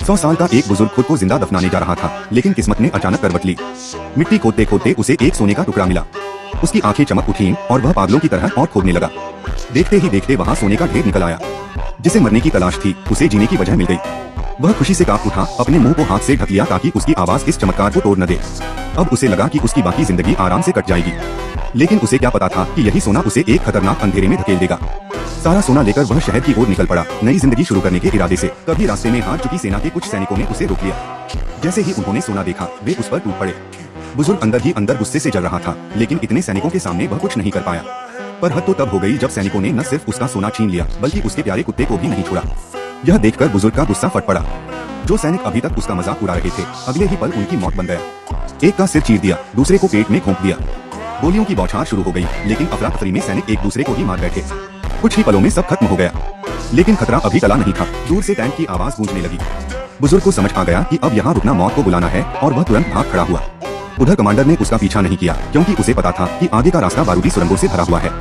100 साल का एक बुजुर्ग खुद को जिंदा दफनाने जा रहा था, लेकिन किस्मत ने अचानक करवट ली। मिट्टी खोदते खोदते उसे एक सोने का टुकड़ा मिला। उसकी आंखें चमक उठीं और वह पागलों की तरह और खोदने लगा। देखते ही देखते वहाँ सोने का ढेर निकल आया। जिसे मरने की तलाश थी, उसे जीने की वजह मिल गई। वह खुशी से कांप उठा, अपने मुंह को हाथ से ढक लिया ताकि उसकी आवाज इस चमत्कार को तोड़ न दे। अब उसे लगा कि उसकी बाकी जिंदगी आराम से कट जाएगी, लेकिन उसे क्या पता था कि यही सोना उसे एक खतरनाक अंधेरे में धकेल देगा। सारा सोना लेकर वह शहर की ओर निकल पड़ा, नई जिंदगी शुरू करने के इरादे से। तभी रास्ते में हार चुकी सेना के कुछ सैनिकों ने उसे रोक लिया। जैसे ही उन्होंने सोना देखा, वे उस पर टूट पड़े। बुजुर्ग अंदर ही अंदर गुस्से से जल रहा था, लेकिन इतने सैनिकों के सामने वह कुछ नहीं कर पाया। पर हद तो तब हो गई जब सैनिकों ने न सिर्फ उसका सोना छीन लिया, बल्कि उसके प्यारे कुत्ते को भी नहीं छोड़ा। यह देखकर बुजुर्ग का गुस्सा फट पड़ा। जो सैनिक अभी तक उसका मजाक उड़ा रहे थे, अगले ही पल उनकी मौत बन गया। एक का सिर चीर दिया, दूसरे को पेट में घोंप दिया। गोलियों की बौछार शुरू हो गई, लेकिन अफरा तफरी में सैनिक एक दूसरे को ही मार बैठे। कुछ ही पलों में सब खत्म हो गया, लेकिन खतरा अभी टला नहीं था। दूर से टैंक की आवाज गूंजने लगी। बुजुर्ग को समझ आ गया कि अब यहाँ रुकना मौत को बुलाना है, और वह तुरंत भाग खड़ा हुआ। उधर कमांडर ने उसका पीछा नहीं किया, क्योंकि उसे पता था कि आगे का रास्ता बारूदी सुरंगों से भरा हुआ है।